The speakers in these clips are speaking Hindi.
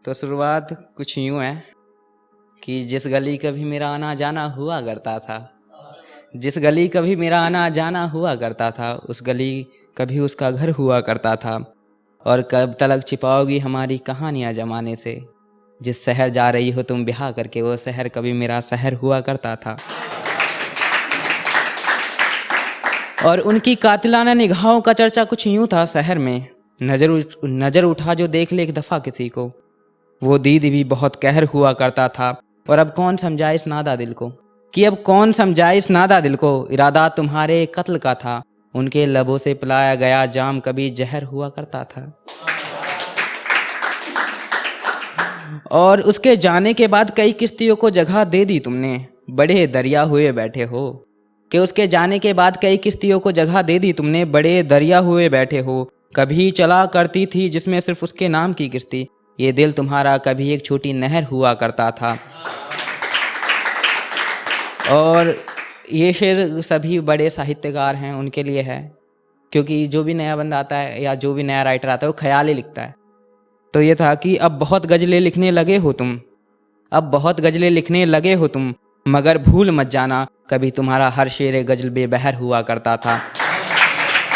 तो शुरुआत कुछ यूँ है कि जिस गली कभी मेरा आना जाना हुआ करता था, जिस गली कभी मेरा आना जाना हुआ करता था, उस गली कभी उसका घर हुआ करता था। और कब तलक छिपाओगी हमारी कहानियाँ जमाने से, जिस शहर जा रही हो तुम ब्याह करके, वो शहर कभी मेरा शहर हुआ करता था। और उनकी कातिलाना निगाहों का चर्चा कुछ यूँ था शहर में, नज़र उठा जो देख ले एक दफ़ा किसी को, वो दीद भी बहुत कहर हुआ करता था। और अब कौन समझाए इस नादा दिल को, कि अब कौन समझाए इस नादा दिल को, इरादा तुम्हारे कत्ल का था, उनके लबों से पिलाया गया जाम कभी जहर हुआ करता था। और उसके जाने के बाद कई किश्तियों को जगह दे दी तुमने, बड़े दरिया हुए बैठे हो, कि उसके जाने के बाद कई किश्तियों को जगह दे दी तुमने, बड़े दरिया हुए बैठे हो। कभी चला करती थी जिसमें सिर्फ उसके नाम की किश्ती, ये दिल तुम्हारा कभी एक छोटी नहर हुआ करता था। और ये शेर सभी बड़े साहित्यकार हैं उनके लिए है, क्योंकि जो भी नया बंदा आता है या जो भी नया राइटर आता है वो ख्याल ही लिखता है। तो ये था कि अब बहुत गज़लें लिखने लगे हो तुम, अब बहुत गज़लें लिखने लगे हो तुम, मगर भूल मत जाना कभी तुम्हारा हर शेर गज़ल बेबहर हुआ करता था।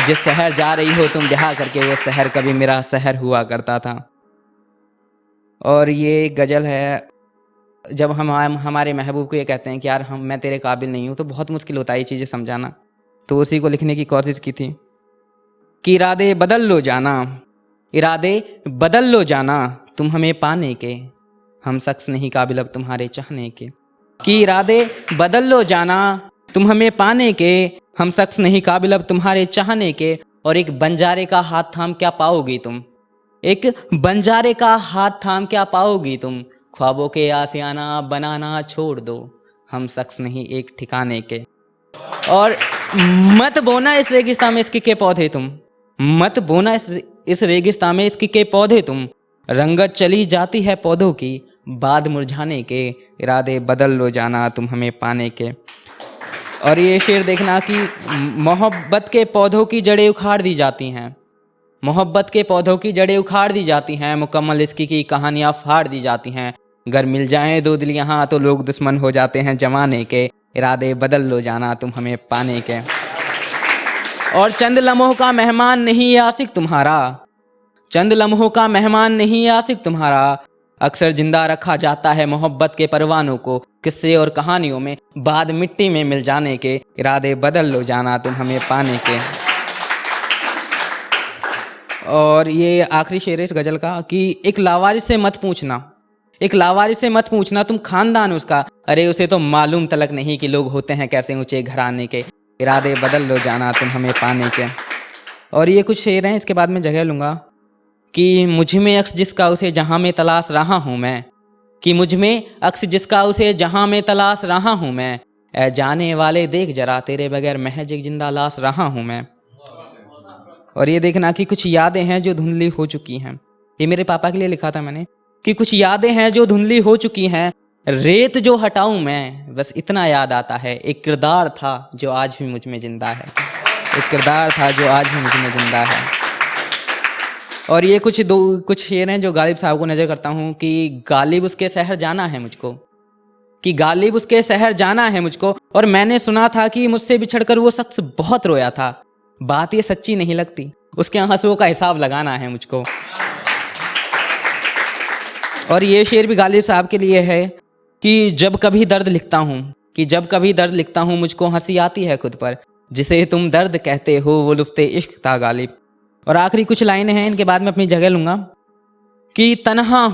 जिस शहर जा रही हो तुम ब्याह करके, वो शहर कभी मेरा शहर हुआ करता था। और ये गज़ल है जब हम हमारे महबूब को ये कहते हैं कि यार मैं तेरे काबिल नहीं हूँ, तो बहुत मुश्किल होता है ये चीज़ें समझाना। तो उसी को लिखने की कोशिश की थी कि इरादे बदल लो जाना, इरादे बदल लो जाना, तुम हमें पाने के, हम शख्स नहीं काबिल अब तुम्हारे चाहने के। कि इरादे बदल लो जाना, तुम हमें पाने के, हम शख्स नहीं काबिल अब तुम्हारे चाहने के। और एक बंजारे का हाथ थाम क्या पाओगी तुम, एक बंजारे का हाथ थाम क्या पाओगी तुम, ख्वाबों के आसियाना बनाना छोड़ दो, हम शख्स नहीं एक ठिकाने के। और मत बोना इस रेगिस्तान में इसकी के पौधे तुम, मत बोना इस रेगिस्तान में इसकी के पौधे तुम, रंगत चली जाती है पौधों की बाद मुरझाने के, इरादे बदल लो जाना तुम हमें पाने के। और ये शेर देखना कि मोहब्बत के पौधों की जड़ें उखाड़ दी जाती हैं, मोहब्बत के पौधों की जड़ें उखाड़ दी जाती हैं, मुकम्मल इसकी की कहानियाँ फाड़ दी जाती हैं। अगर मिल जाएं दो दिल यहाँ तो लोग दुश्मन हो जाते हैं जमाने के, इरादे बदल लो जाना तुम हमें पाने के। और चंद लम्हों का मेहमान नहीं ये आशिक तुम्हारा, चंद लम्हों का मेहमान नहीं ये आशिक तुम्हारा, अक्सर जिंदा रखा जाता है मोहब्बत के परवानों को, किस्से और कहानियों में बाद मिट्टी में मिल जाने के, इरादे बदल लो जाना तुम हमें पाने के। और ये आखिरी शेर है इस गज़ल का कि एक लावारिस से मत पूछना, एक लावारिस से मत पूछना तुम खानदान उसका, अरे उसे तो मालूम तलक नहीं कि लोग होते हैं कैसे ऊंचे घराने के, इरादे बदल लो जाना तुम हमें पाने के। और ये कुछ शेर हैं, इसके बाद मैं जगह लूँगा कि मुझ में अक्स जिसका उसे जहाँ में तलाश रहा हूँ मैं, कि मुझ में अक्स जिसका उसे जहाँ में तलाश रहा हूँ मैं, ऐ जाने वाले देख जरा तेरे बगैर महज एक जिंदा लाश रहा हूँ मैं। और ये देखना कि कुछ यादें हैं जो धुंधली हो चुकी हैं, ये मेरे पापा के लिए लिखा था मैंने, कि कुछ यादें हैं जो धुंधली हो चुकी हैं, रेत जो हटाऊं मैं बस इतना याद आता है, एक किरदार था जो आज भी मुझ में जिंदा है, एक किरदार था जो आज भी मुझ में जिंदा है। और ये कुछ शेर हैं जो गालिब साहब को नज़र करता हूँ कि गालिब उसके शहर जाना है मुझको, कि गालिब उसके शहर जाना है मुझको, और मैंने सुना था कि मुझसे बिछड़कर वो शख्स बहुत रोया था, बात ये सच्ची नहीं लगती, उसके आंसुओं का हिसाब लगाना है मुझको। और ये शेर भी गालिब साहब के लिए है कि जब कभी दर्द लिखता हूँ, कि जब कभी दर्द लिखता हूँ मुझको हंसी आती है खुद पर, जिसे तुम दर्द कहते हो वो लुफ्ते इश्क था गालिब। और आखिरी कुछ लाइनें हैं, इनके बाद मैं अपनी जगह लूँगा कि तन्हा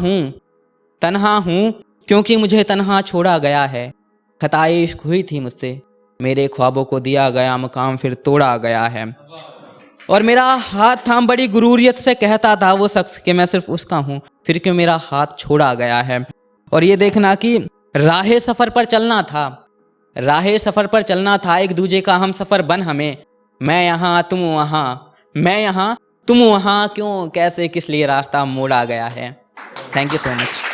हूँ क्योंकि मुझे तन्हा छोड़ा गया है, खताए इश्क हुई थी मुझसे, मेरे ख्वाबों को दिया गया मकाम फिर तोड़ा गया है। और मेरा हाथ थाम बड़ी गुरूरियत से कहता था वो शख्स कि मैं सिर्फ उसका हूँ, फिर क्यों मेरा हाथ छोड़ा गया है। और ये देखना कि राहे सफ़र पर चलना था, राहे सफ़र पर चलना था, एक दूजे का हम सफ़र बन हमें, मैं यहाँ तुम वहाँ, मैं यहाँ तुम वहाँ, क्यों कैसे किस लिए रास्ता मोड़ा गया है। Thank you so much.